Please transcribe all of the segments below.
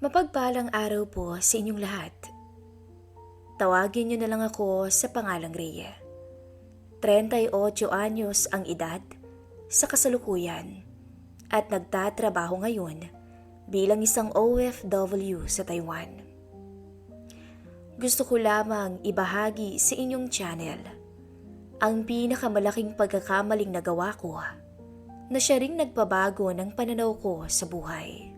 Mapagpalang araw po sa inyong lahat. Tawagin niyo na lang ako sa pangalang Rhea. 38 anyos ang edad sa kasalukuyan at nagtatrabaho ngayon bilang isang OFW sa Taiwan. Gusto ko lamang ibahagi sa inyong channel ang pinakamalaking pagkakamaling nagawa ko na siya ring nagpabago ng pananaw ko sa buhay.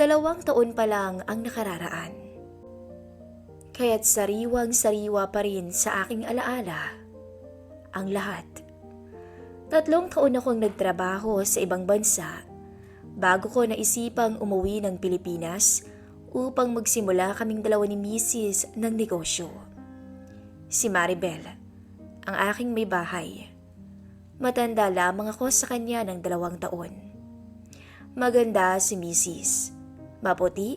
2 taon pa lang ang nakararaan. Kaya't sariwang-sariwa pa rin sa aking alaala ang lahat. 3 taon akong nagtrabaho sa ibang bansa bago ko naisipang umuwi ng Pilipinas upang magsimula kaming dalawa ni Mrs. ng negosyo. Si Maribel, ang aking may bahay. Matanda lamang ako sa kanya ng 2 taon. Maganda si Mrs. Maputi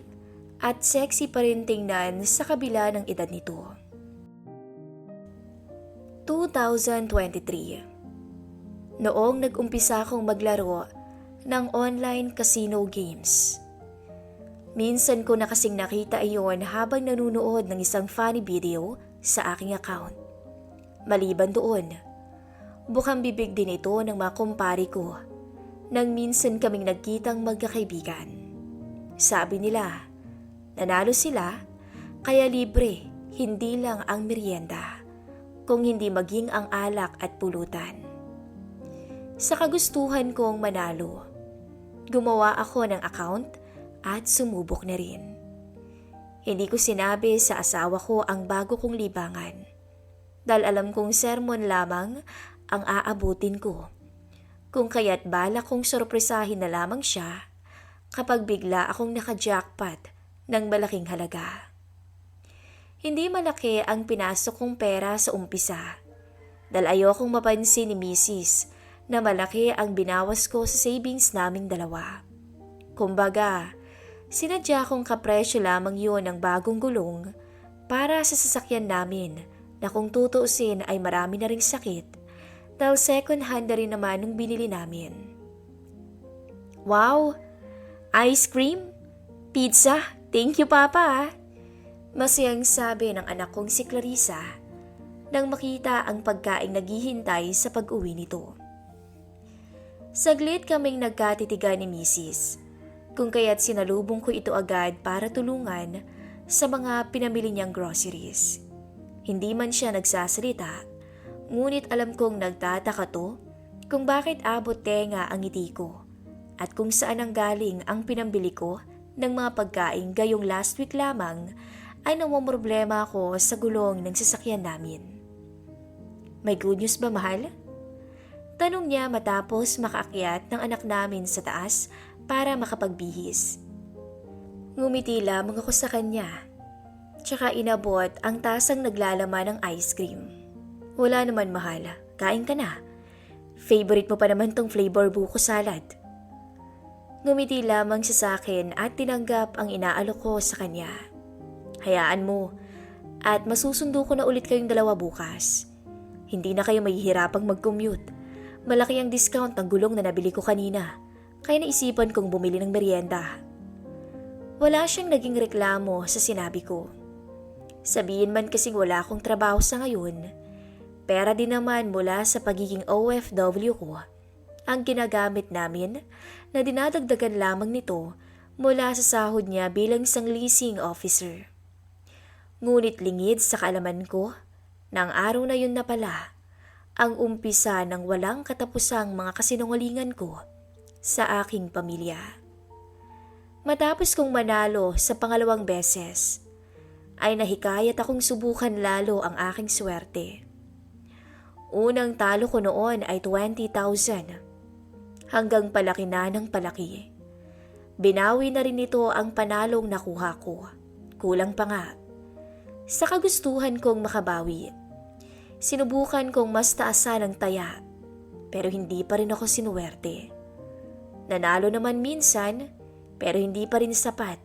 at sexy pa rin tingnan sa kabila ng edad nito. 2023. Noong nag-umpisa akong maglaro ng online casino games. Minsan ko na kasing nakita iyon habang nanunood ng isang funny video sa aking account. Maliban doon, bukang bibig din ito ng mga kumpari ko nang minsan kaming nagkitang magkakaibigan. Sabi nila, nanalo sila, kaya libre, hindi lang ang merienda, kung hindi maging ang alak at pulutan. Sa kagustuhan kong manalo, gumawa ako ng account at sumubok na rin. Hindi ko sinabi sa asawa ko ang bago kong libangan, dahil alam kong sermon lamang ang aabutin ko, kung kaya't balak kong sorpresahin na lamang siya kapag bigla akong naka-jackpot ng malaking halaga. Hindi malaki ang pinasok kong pera sa umpisa dahil ayokong mapansin ni Mrs. na malaki ang binawas ko sa savings naming dalawa. Kumbaga, sinadya kong kapresyo lamang yun ng bagong gulong para sa sasakyan namin na kung tutuusin ay marami na ring sakit dahil second hand na rin naman nung binili namin. Wow! Ice cream? Pizza? Thank you, Papa. Masayang sabi ng anak kong si Clarissa nang makita ang pagkaing naghihintay sa pag-uwi nito. Saglit kaming nagkatitigan ni Mrs. kung kaya't sinalubong ko ito agad para tulungan sa mga pinamili niyang groceries. Hindi man siya nagsasalita, ngunit alam kong nagtataka to kung bakit abot tenga ang ngiti ko at kung saan ang galing ang pinambili ko ng mga pagkain gayong last week lamang ay namomroblema ako sa gulong ng sasakyan namin. May good news ba, mahal? Tanong niya matapos makaakyat ng anak namin sa taas para makapagbihis. Ngumiti lamang ako sa kanya, tsaka inabot ang tasang naglalaman ng ice cream. Wala naman, mahal, kain ka na. Favorite mo pa naman tong flavor buko salad. Ngumiti lamang siya sa akin at tinanggap ang inaalok ko sa kanya. Hayaan mo, at masusundo ko na ulit kayong dalawa bukas. Hindi na kayo mahihirapang mag-commute. Malaki ang discount ng gulong na nabili ko kanina, kaya naisipan kong bumili ng merienda. Wala siyang naging reklamo sa sinabi ko. Sabihin man kasing wala akong trabaho sa ngayon, pera din naman mula sa pagiging OFW ko ang ginagamit namin na dinadagdagan lamang nito mula sa sahod niya bilang isang leasing officer. Ngunit lingid sa kaalaman ko na ang araw na yun na pala ang umpisa ng walang katapusang mga kasinungalingan ko sa aking pamilya. Matapos kong manalo sa pangalawang beses, ay nahikayat akong subukan lalo ang aking swerte. Unang talo ko noon ay 20,000. Hanggang palaki na ng palaki. Binawi na rin ito ang panalong nakuha ko. Kulang pa nga. Sa kagustuhan kong makabawi, sinubukan kong mas taasan ang taya, pero hindi pa rin ako sinuwerte. Nanalo naman minsan, pero hindi pa rin sapat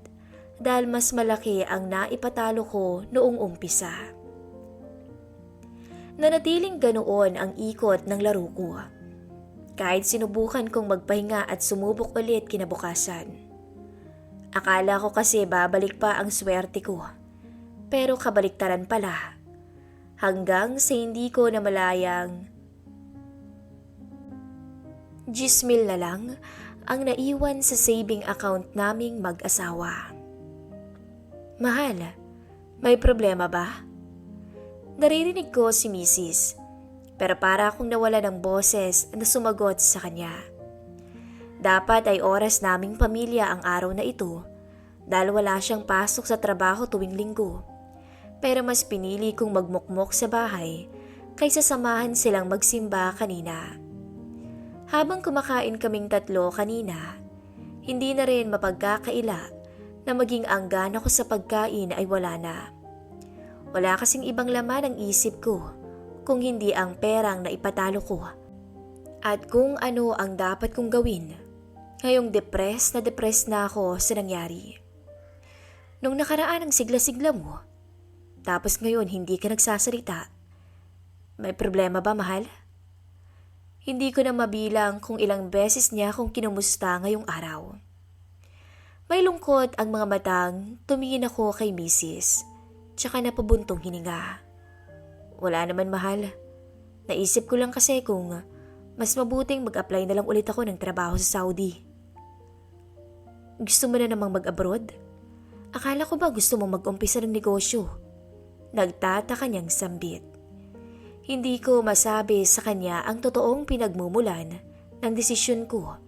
dahil mas malaki ang naipatalo ko noong umpisa. Nanatiling ganoon ang ikot ng laro ko. Kahit sinubukan kong magpahinga at sumubok ulit kinabukasan. Akala ko kasi babalik pa ang swerte ko. Pero kabaliktaran pala. Hanggang sa hindi ko namalayang 10,000 na lang ang naiwan sa saving account naming mag-asawa. Mahal, may problema ba? Naririnig ko si Mrs. Pero para akong nawala ng boses na sumagot sa kanya. Dapat ay oras naming pamilya ang araw na ito dahil wala siyang pasok sa trabaho tuwing linggo. Pero mas pinili kong magmukmok sa bahay kaysa samahan silang magsimba kanina. Habang kumakain kaming tatlo kanina, hindi na rin mapagkakaila na maging anggan ako sa pagkain ay wala na. Wala kasing ibang laman ang isip ko kung hindi ang perang na ipatalo ko at kung ano ang dapat kong gawin. Ngayong depressed na ako sa nangyari. Nung nakaraan ang sigla-sigla mo, tapos ngayon hindi ka nagsasalita. May problema ba, mahal? Hindi ko na mabilang kung ilang beses niya akong kinumusta ngayong araw. May lungkot ang mga matang tumingin ako kay Mrs. Tsaka napabuntong hininga. Wala naman, mahal. Naisip ko lang kasi kung mas mabuting mag-apply na lang ulit ako ng trabaho sa Saudi. Gusto mo na namang mag-abroad? Akala ko ba gusto mong mag-umpisa ng negosyo? Nagtataka niyang sambit. Hindi ko masabi sa kanya ang totoong pinagmumulan ng desisyon ko,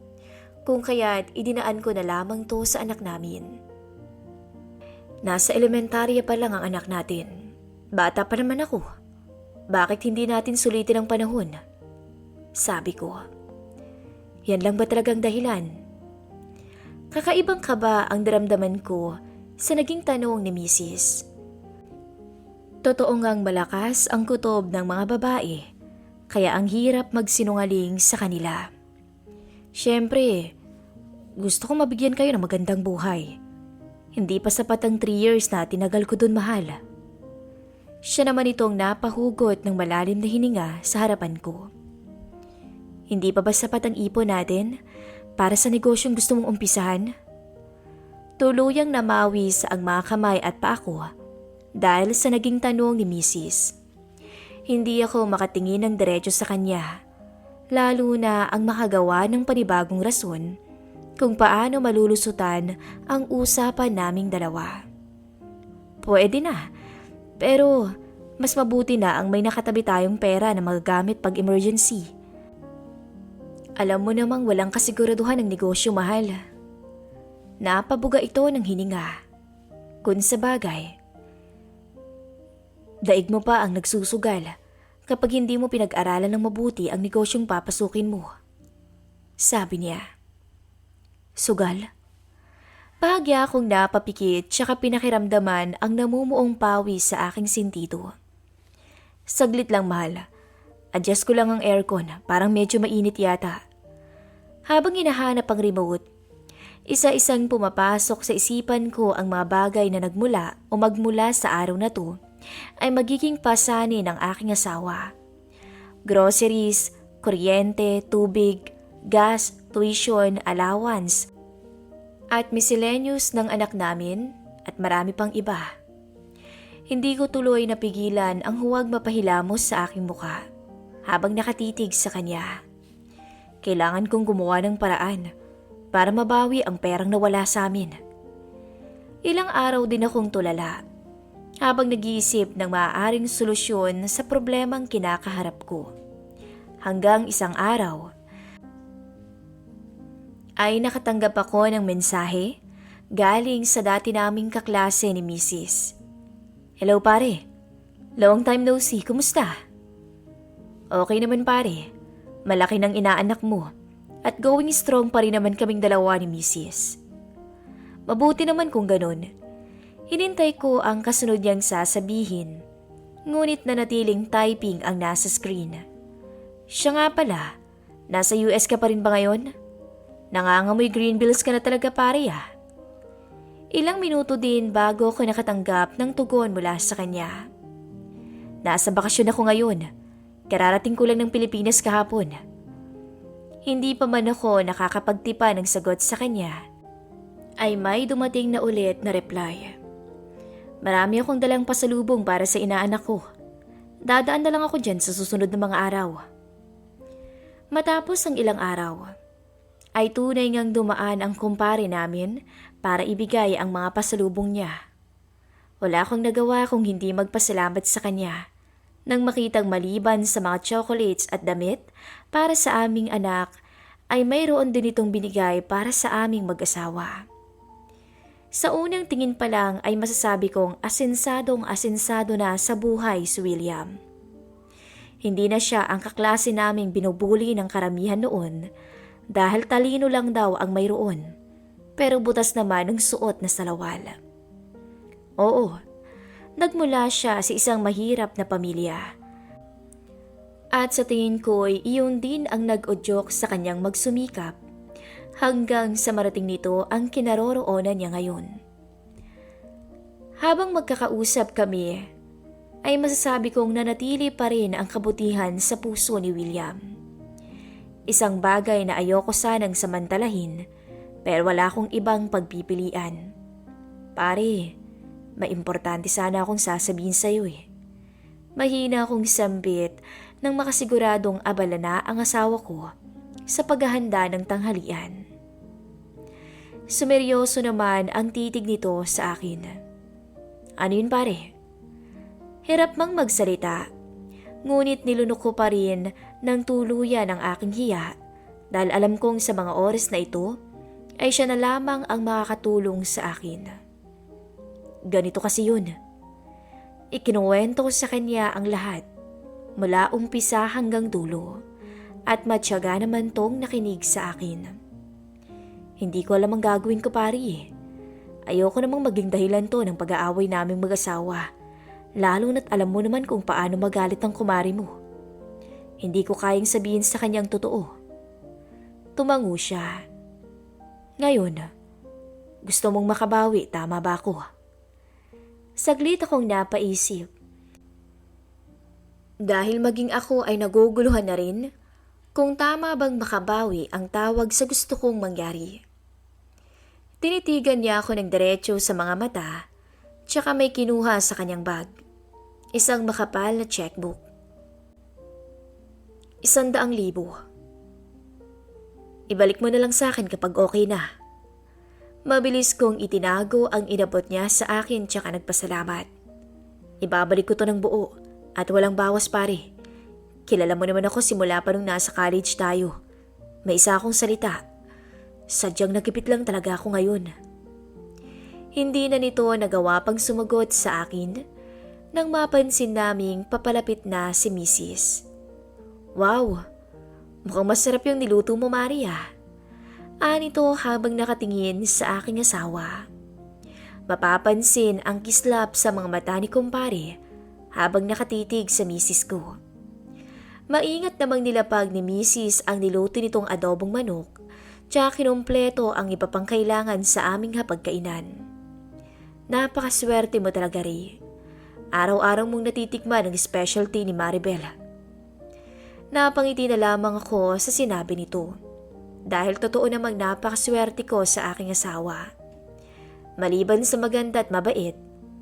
kung kaya't idinaan ko na lamang to sa anak namin. Nasa elementarya pa lang ang anak natin. Bata pa naman ako. Bakit hindi natin sulitin ang panahon? Sabi ko. Yan lang ba talagang dahilan? Kakaibang kaba ang daramdaman ko sa naging tanong ni Mrs. Totoo ngang malakas ang kutob ng mga babae, kaya ang hirap magsinungaling sa kanila. Siyempre, gusto ko mabigyan kayo ng magandang buhay. Hindi pa sapat ang 3 years na tinagal ko dun, mahal. Siya naman itong napahugot ng malalim na hininga sa harapan ko. Hindi pa ba sapat ang ipon natin para sa negosyong gusto mong umpisahan? Tuluyang namawi sa ang mga kamay at paa ko dahil sa naging tanong ni Mrs. Hindi ako makatingin ng diretso sa kanya, lalo na ang makagawa ng panibagong rason kung paano malulusutan ang usapan naming dalawa. Pwede na, pero mas mabuti na ang may nakatabi tayong pera na magagamit pag emergency. Alam mo namang walang kasiguraduhan ng negosyo, mahal. Napabuga ito ng hininga. Kung sa bagay, daig mo pa ang nagsusugal kapag hindi mo pinag-aralan ng mabuti ang negosyong papasukin mo. Sabi niya. Sugal? Bahagya akong napapikit tsaka pinakiramdaman ang namumuong pawis sa aking sentido. Saglit lang, mahal. Adjust ko lang ang aircon, parang medyo mainit yata. Habang hinahanap ang remote, isa-isang pumapasok sa isipan ko ang mga bagay na nagmula o magmula sa araw na to ay magiging pasanin ng aking asawa. Groceries, kuryente, tubig, gas, tuition, allowance, at miscellaneous ng anak namin at marami pang iba. Hindi ko tuloy napigilan ang huwag mapahilamos sa aking muka habang nakatitig sa kanya. Kailangan kong gumawa ng paraan para mabawi ang perang nawala sa amin. Ilang araw din akong tulala habang nag-iisip ng maaaring solusyon sa problemang kinakaharap ko. Hanggang isang araw ay nakatanggap ako ng mensahe galing sa dati naming kaklase ni Mrs. Hello, pare. Long time no see, kumusta? Okay naman, pare. Malaki ng inaanak mo at going strong pa rin naman kaming dalawa ni Mrs. Mabuti naman kung ganun. Hinintay ko ang kasunod niyang sasabihin, ngunit nanatiling typing ang nasa screen. Siya nga pala, nasa US ka pa rin ba ngayon? Nangangamoy green bills ka na talaga, pare ah. Ilang minuto din bago ako nakatanggap ng tugon mula sa kanya. Nasa bakasyon ako ngayon. Kararating ko lang ng Pilipinas kahapon. Hindi pa man ako nakakapagtipa ng sagot sa kanya ay may dumating na ulit na reply. Marami akong dalang pasalubong para sa inaanak ko. Dadaan na lang ako dyan sa susunod na mga araw. Matapos ang ilang araw, ay tunay ngang dumaan ang kumpare namin para ibigay ang mga pasalubong niya. Wala akong nagawa kung hindi magpasalamat sa kanya nang makitang maliban sa mga chocolates at damit para sa aming anak ay mayroon din itong binigay para sa aming mag-asawa. Sa unang tingin pa lang ay masasabi kong asensado na sa buhay si William. Hindi na siya ang kaklase naming binubuli ng karamihan noon dahil talino lang daw ang mayroon, pero butas naman ang suot na salawal. Oo, nagmula siya sa isang mahirap na pamilya. At sa tingin ko'y iyon din ang nag-udyok sa kanyang magsumikap hanggang sa marating nito ang kinaroroonan niya ngayon. Habang magkakausap kami, ay masasabi kong nanatili pa rin ang kabutihan sa puso ni William. Isang bagay na ayoko sanang samantalahin pero wala akong ibang pagpipilian. Pare, may importante sana akong sasabihin sa'yo eh. Mahina akong sambit nang makasiguradong abala na ang asawa ko sa paghahanda ng tanghalian. Sumeryoso naman ang titig nito sa akin. Ano yun pare? Hirap mang magsalita, ngunit nilunok ko pa rin ng tuluyan ang aking hiya dahil alam kong sa mga oras na ito ay siya na lamang ang makakatulong sa akin. Ganito kasi yun. Ikinuwento ko sa kanya ang lahat mula umpisa hanggang dulo at matyaga naman tong nakinig sa akin. Hindi ko alam ang gagawin ko pare eh. Ayoko namang maging dahilan to ng pag-aaway naming mag-asawa. Lalo na't alam mo naman kung paano magalit ang kumari mo. Hindi ko kayang sabihin sa kanyang totoo. Tumango siya. Ngayon, gusto mong makabawi, tama ba ako? Saglit akong napaisip. Dahil maging ako ay naguguluhan na rin kung tama bang makabawi ang tawag sa gusto kong mangyari. Tinitigan niya ako ng diretso sa mga mata, tsaka may kinuha sa kanyang bag. Isang makapal na checkbook. 100,000. Ibalik mo na lang sa akin kapag okay na. Mabilis kong itinago ang inabot niya sa akin tsaka nagpasalamat. Ibabalik ko to ng buo at walang bawas pare. Kilala mo naman ako simula pa nung nasa college tayo. May isa akong salita. Sadyang nagipit lang talaga ako ngayon. Hindi na nito nagawa pang sumagot sa akin nang mapansin naming papalapit na si Mrs. Wow, mukhang masarap yung niluto mo Maria. Anito habang nakatingin sa aking asawa. Mapapansin ang kislap sa mga mata ni kumpare habang nakatitig sa misis ko. Maingat namang nilapag ni Mrs. ang niluto nitong adobong manok tsaka kinumpleto ang iba pang kailangan sa aming hapagkainan. Napakaswerte mo talaga Ray. Araw-araw mong natitikman ang specialty ni Maribel. Napangiti na lamang ako sa sinabi nito. Dahil totoo namang napakaswerte ko sa aking asawa. Maliban sa maganda at mabait,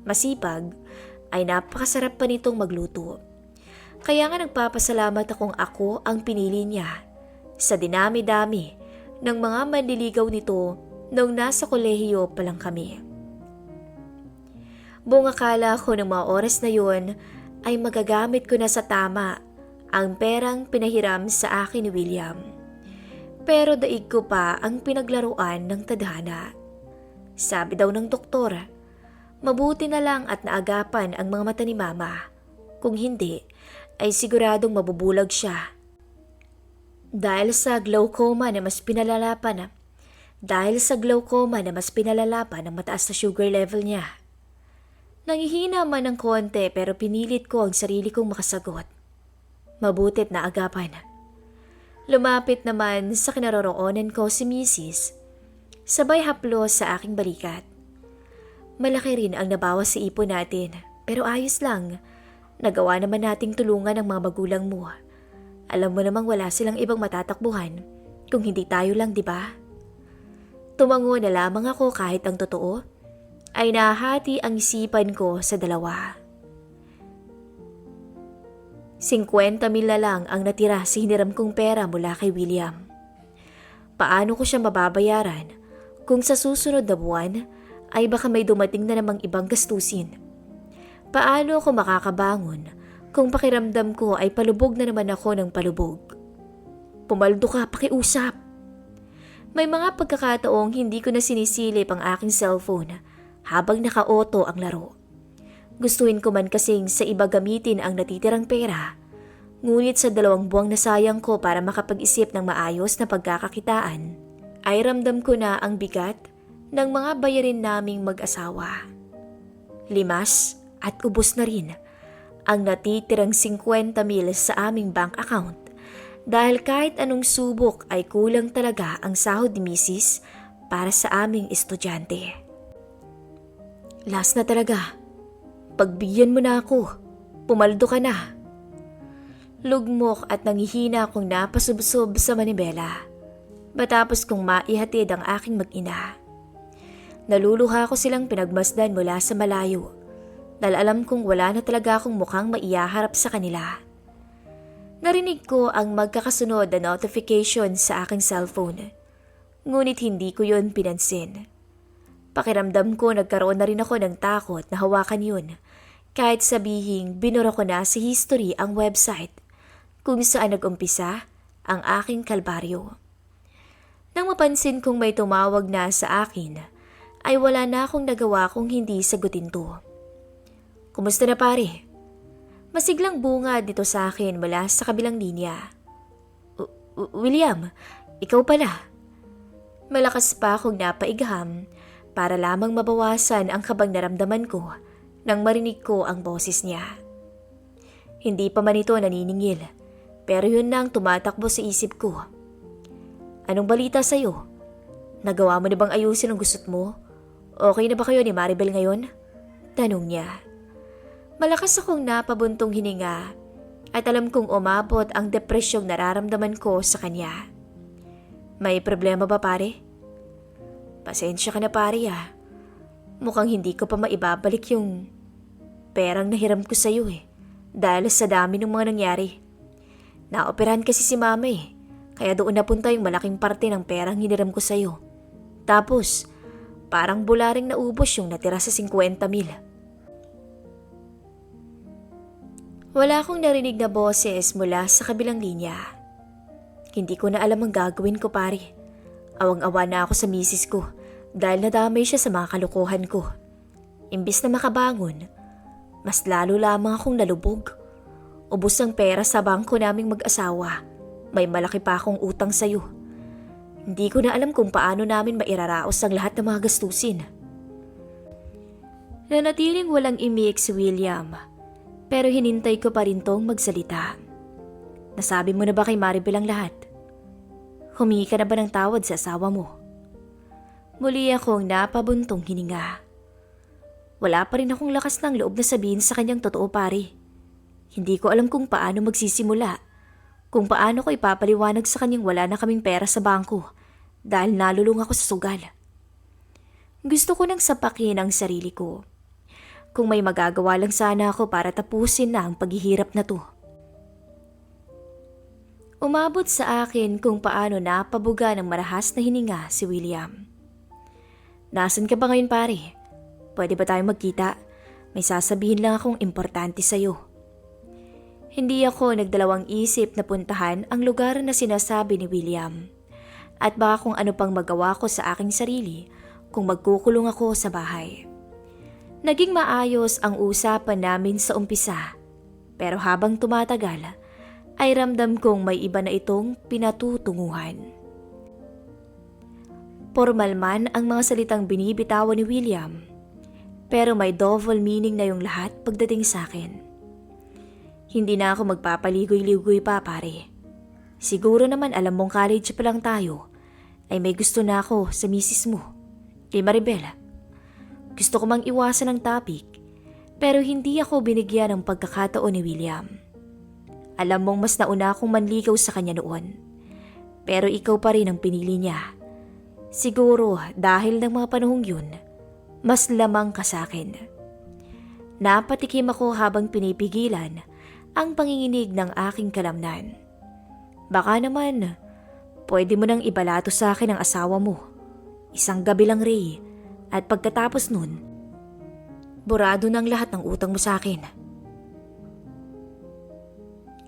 masipag, ay napakasarap pa nitong magluto. Kaya nga nagpapasalamat akong ako ang pinili niya sa dinami-dami ng mga manliligaw nito nung nasa kolehiyo pa lang kami. Buong akala ko ng mga oras na yun ay magagamit ko na sa tama ang perang pinahiram sa akin ni William. Pero daig ko pa ang pinaglaruan ng tadhana. Sabi daw ng doktor, mabuti na lang at naagapan ang mga mata ni Mama. Kung hindi, ay siguradong mabubulag siya. Dahil sa glaucoma na mas pinalalapan ang mataas na sugar level niya. Nangihina man ng konti pero pinilit ko ang sarili kong makasagot. Mabutit na agapan. Lumapit naman sa kinaroroonan ko si Mrs. Sabay haplos sa aking balikat. Malaki rin ang nabawas sa ipon natin pero ayos lang. Nagawa naman nating tulungan ang mga magulang mo. Alam mo namang wala silang ibang matatakbuhan kung hindi tayo lang, di ba? Tumango na lamang ako kahit ang totoo ay nahati ang isipan ko sa dalawa. 50,000 na lang ang natira sa hiniram kong pera mula kay William. Paano ko siya mababayaran kung sa susunod na buwan ay baka may dumating na namang ibang gastusin? Paano ako makakabangon kung pakiramdam ko ay palubog na naman ako ng palubog? Pumaldo ka, pakiusap. May mga pagkakataong hindi ko na sinisilip ang aking cellphone habang naka-auto ang laro. Gustuhin ko man kasing sa iba gamitin ang natitirang pera, ngunit sa 2 buwang nasayang ko para makapag-isip ng maayos na pagkakakitaan, ay ramdam ko na ang bigat ng mga bayarin naming mag-asawa. Limas at ubos na rin ang natitirang 50,000 sa aming bank account dahil kahit anong subok ay kulang talaga ang sahod ni Mrs. para sa aming estudyante. Last na talaga. Pagbigyan mo na ako. Pumaldo ka na. Lugmok at nangihina akong napasubsob sa manibela matapos kong maihatid ang aking mag-ina. Naluluha ko silang pinagmasdan mula sa malayo dahil alam kong wala na talaga akong mukhang maiyaharap sa kanila. Narinig ko ang magkakasunod na notification sa aking cellphone, ngunit hindi ko yun pinansin. Pakiramdam ko nagkaroon na rin ako ng takot na hawakan yun kahit sabihing binura ko na sa history ang website kung saan nag-umpisa ang aking kalbaryo. Nang mapansin kong may tumawag na sa akin, ay wala na akong nagawa kung hindi sagutin to. Kumusta na pare? Masiglang bungad nito sa akin mula sa kabilang linya. William, ikaw pala. Malakas pa akong napaigham para lamang mabawasan ang kabang naramdaman ko nang marinig ko ang boses niya. Hindi pa man ito naniningil, pero yun na ang tumatakbo sa isip ko. Anong balita sa'yo? Nagawa mo na bang ayusin ang gusot mo? Okay na ba kayo ni Maribel ngayon? Tanong niya. Malakas akong napabuntong hininga at alam kong umabot ang depresyong nararamdaman ko sa kanya. May problema ba pare? Pasensya ka na pare ah. Mukhang hindi ko pa maibabalik yung perang nahiram ko sa'yo dahil sa dami ng mga nangyari. Naoperahan kasi si mama kaya doon napunta yung malaking parte ng perang hiniram ko sa'yo. Tapos, parang bularing naubos yung natira sa 50,000. Wala akong narinig na boses mula sa kabilang linya. Hindi ko na alam ang gagawin ko pare. Awang-awa na ako sa misis ko dahil nadamay siya sa mga kalokohan ko. Imbis na makabangon, mas lalo lamang akong nalubog. Ubos ang pera sa bangko naming mag-asawa. May malaki pa akong utang sa'yo. Hindi ko na alam kung paano namin mairaraos ang lahat ng mga gastusin. Nanatiling walang imik si William, pero hinintay ko pa rin tong magsalita. Nasabi mo na ba kay Maribel ang lahat? Humingi ka na ba ng tawad sa asawa mo? Muli akong napabuntong hininga. Wala pa rin akong lakas ng loob na sabihin sa kanyang totoo pare. Hindi ko alam kung paano magsisimula, kung paano ko ipapaliwanag sa kanyang wala na kaming pera sa bangko dahil nalulung ako sa sugal. Gusto ko nang sapakin ang sarili ko. Kung may magagawa lang sana ako para tapusin na ang paghihirap na to. Umabot sa akin kung paano napabuga ng marahas na hininga si William. Nasaan ka ba ngayon pare? Pwede ba tayong magkita? May sasabihin lang akong importante sa'yo. Hindi ako nagdalawang isip na puntahan ang lugar na sinasabi ni William. At baka kung ano pang magawa ko sa aking sarili kung magkukulong ako sa bahay. Naging maayos ang usapan namin sa umpisa, pero habang tumatagal, ay ramdam kong may iba na itong pinatutunguhan. Formal man ang mga salitang binibitawan ni William, pero may double meaning na yung lahat pagdating sa akin. Hindi na ako magpapaligoy-ligoy pa pare. Siguro naman alam mong college pa lang tayo, ay may gusto na ako sa misis mo, kay Maribel. Gusto ko mang iwasan ang topic, pero hindi ako binigyan ng pagkakataon ni William. Alam mong mas nauna akong manligaw sa kanya noon, pero ikaw pa rin ang pinili niya. Siguro dahil ng mga panahong yun, mas lamang ka sa akin. Napatikim ako habang pinipigilan ang panginginig ng aking kalamnan. Baka naman, pwede mo nang ibalato sa akin ang asawa mo. Isang gabi lang, Ray, at pagkatapos nun, burado ng lahat ng utang mo sa akin.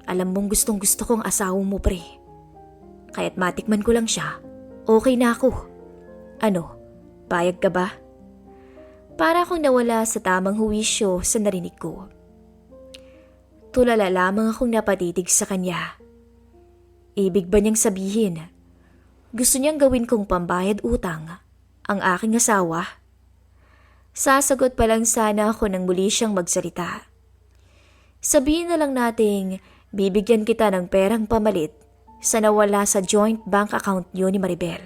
Alam mong gustong gusto kong asawa mo, pre. Kaya't matikman ko lang siya, okay na ako. Ano, payag ka ba? Para akong nawala sa tamang huwisyo sa narinig ko. Tulala lamang akong napatitig sa kanya. Ibig ba niyang sabihin, gusto niyang gawin kong pambayad utang ang aking asawa? Sasagot pa lang sana ako nang muli siyang magsalita. Sabihin na lang nating bibigyan kita ng perang pamalit sa nawala sa joint bank account niyo ni Maribel.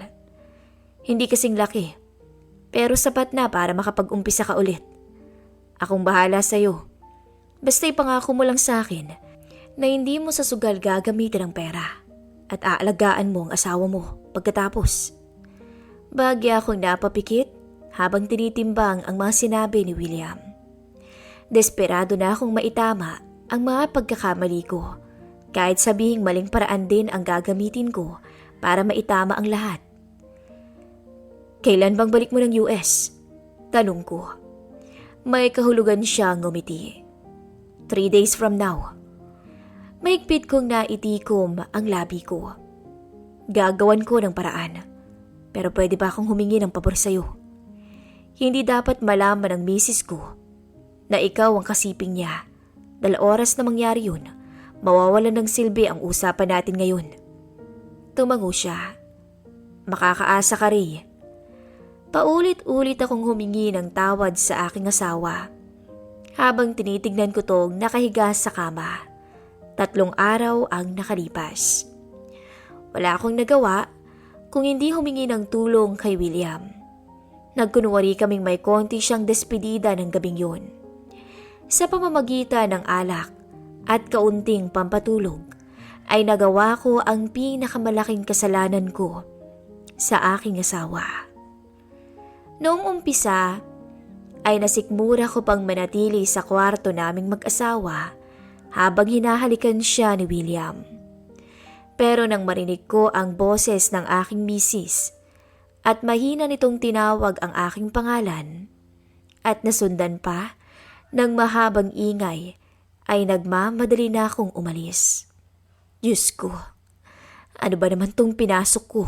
Hindi kasing laki, pero sapat na para makapag-umpisa ka ulit. Akong bahala sa'yo. Basta ipangako mo lang sa akin na hindi mo sa sugal gagamitin ang pera at aalagaan mo ang asawa mo pagkatapos. Bagya akong napapikit habang tinitimbang ang mga sinabi ni William. Desperado na akong maitama ang mga pagkakamali ko, kahit sabihing maling paraan din ang gagamitin ko para maitama ang lahat. Kailan bang balik mo ng US? Tanong ko. May kahulugan siyang ngumiti. 3 days from now. Mahigpit kong naitikom ang labi ko. Gagawan ko ng paraan. Pero pwede ba akong humingi ng pabor sa'yo? Hindi dapat malaman ng misis ko na ikaw ang kasiping niya. Dahil oras na mangyari yun, mawawalan ng silbi ang usapan natin ngayon. Tumango siya. Makakaasa ka, Ray. Paulit-ulit akong humingi ng tawad sa aking asawa. Habang tinitignan ko tong nakahiga sa kama. 3 araw ang nakalipas. Wala akong nagawa kung hindi humingi ng tulong kay William. Nagkunwari kaming may konti siyang despedida ng gabing yun. Sa pamamagitan ng alak at kaunting pampatulog, ay nagawa ko ang pinakamalaking kasalanan ko sa aking asawa. Noong umpisa, ay nasikmura ko pang manatili sa kwarto naming mag-asawa habang hinahalikan siya ni William. Pero nang marinig ko ang boses ng aking misis at mahina nitong tinawag ang aking pangalan at nasundan pa ng mahabang ingay, ay nagmamadali na akong umalis. Diyos ko, ano ba naman tong pinasok ko?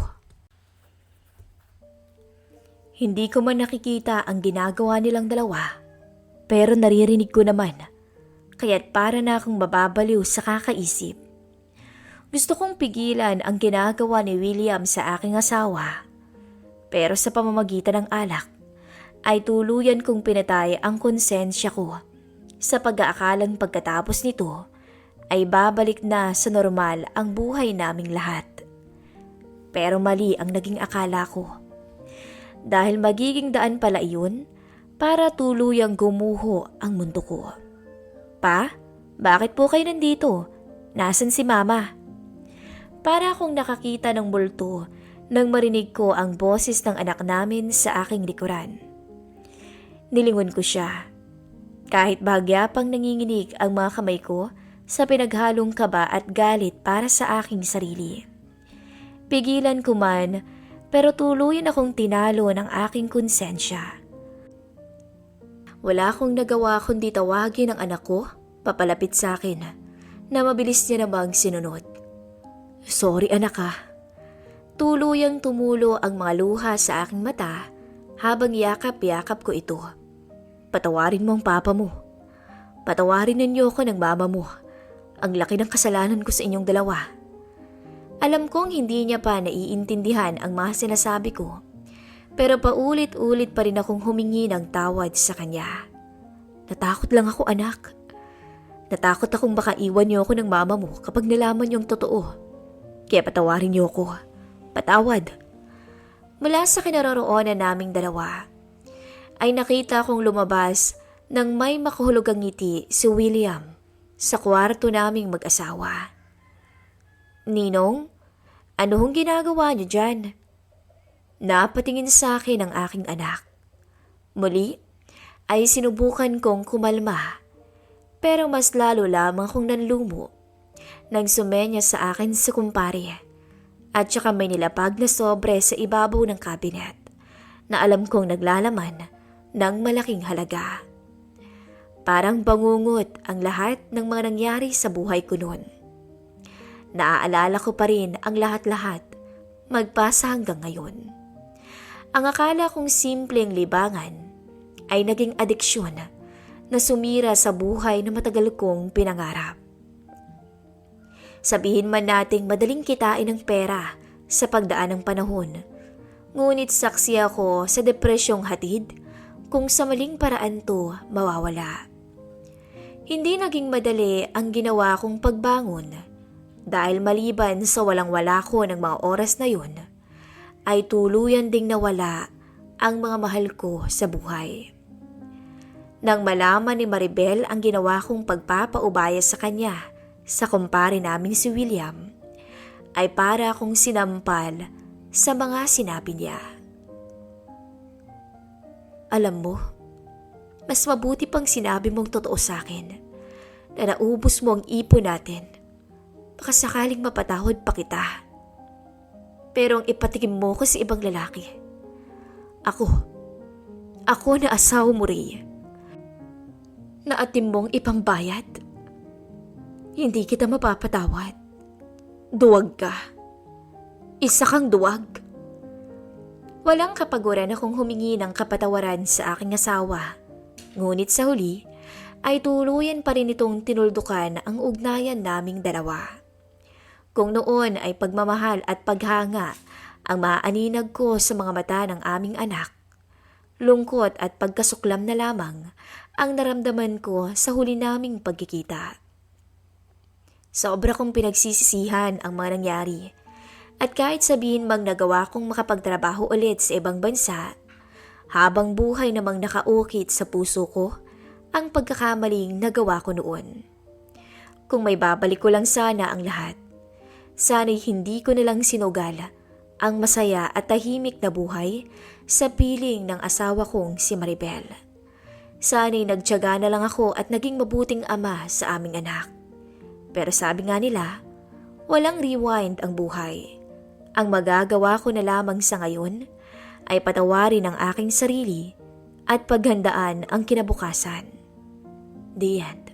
Hindi ko man nakikita ang ginagawa nilang dalawa, pero naririnig ko naman, kaya't para na akong mababaliw sa kakaisip. Gusto kong pigilan ang ginagawa ni William sa aking asawa, pero sa pamamagitan ng alak, ay tuluyan kong pinatay ang konsensya ko sa pag-aakalang pagkatapos nito ay babalik na sa normal ang buhay naming lahat. Pero mali ang naging akala ko. Dahil magiging daan pala iyon para tuluyang gumuho ang mundo ko. Pa, bakit po kayo nandito? Nasaan si Mama? Para akong nakakita ng multo nang marinig ko ang boses ng anak namin sa aking likuran. Nilingon ko siya. Kahit bahagya pang nanginginig ang mga kamay ko sa pinaghalong kaba at galit para sa aking sarili. Pigilan ko man, pero tuluyan akong tinalo ng aking konsensya. Wala akong nagawa kundi tawagin ang anak ko, papalapit sa akin, na mabilis niya namang sinunod. Sorry anak ah. Tuluyang tumulo ang mga luha sa aking mata habang yakap-yakap ko ito. Patawarin mo ang papa mo. Patawarin ninyo ako ng mama mo. Ang laki ng kasalanan ko sa inyong dalawa. Alam kong hindi niya pa naiintindihan ang mga sinasabi ko, pero paulit-ulit pa rin akong humingi ng tawad sa kanya. Natakot lang ako anak. Natakot akong baka iwan niyo ako ng mama mo kapag nalaman niyong totoo. Kaya patawarin niyo ako. Patawad. Mula sa kinaroroonan naming dalawa, ay nakita kong lumabas ng may makahulugang ngiti si William sa kwarto naming mag-asawa. Ninong, ano hong ginagawa niyo dyan? Napatingin sa akin ang aking anak. Muli ay sinubukan kong kumalma, pero mas lalo lamang akong nanlumo nang sumenya sa akin sa kumpare at saka may nilapag na sobre sa ibabaw ng kabinet na alam kong naglalaman ng malaking halaga. Parang bangungot ang lahat ng mga nangyari sa buhay ko noon. Naaalala ko pa rin ang lahat-lahat magpasa hanggang ngayon. Ang akala kong simpleng libangan ay naging adiksyon na sumira sa buhay na matagal kong pinangarap. Sabihin man nating madaling kitain ng pera sa pagdaan ng panahon, ngunit saksi ako sa depresyong hatid kung sa maling paraan to mawawala. Hindi naging madali ang ginawa kong pagbangon dahil maliban sa walang-wala ko ng mga oras na yun, ay tuluyan ding nawala ang mga mahal ko sa buhay. Nang malaman ni Maribel ang ginawa kong pagpapaubaya sa kanya sa kumpare naming si William, ay para akong sinampal sa mga sinabi niya. Alam mo, mas mabuti pang sinabi mong totoo sa akin na naubos mo ang ipon natin. Baka sakaling mapatawad pa kita. Pero ang ipatikim mo ko sa ibang lalaki. Ako na asawa mo, Ray. Naatim mong ipambayad. Hindi kita mapapatawad. Duwag ka. Isa kang duwag. Walang kapaguran akong humingi ng kapatawaran sa aking asawa. Ngunit sa huli, ay tuluyan pa rin itong tinuldukan ang ugnayan naming dalawa. Kung noon ay pagmamahal at paghanga ang maaninag ko sa mga mata ng aming anak, lungkot at pagkasuklam na lamang ang naramdaman ko sa huli naming pagkikita. Sobra kong pinagsisisihan ang mga nangyari at kahit sabihin mang nagawa kong makapagtrabaho ulit sa ibang bansa, habang buhay namang nakaukit sa puso ko ang pagkakamaling nagawa ko noon. Kung may babalik ko lang sana ang lahat, sana'y hindi ko nalang sinugal ang masaya at tahimik na buhay sa piling ng asawa kong si Maribel. Sana'y nagtiyaga na lang ako at naging mabuting ama sa aming anak. Pero sabi nga nila, walang rewind ang buhay. Ang magagawa ko na lamang sa ngayon ay patawarin ang aking sarili at paghandaan ang kinabukasan. The end.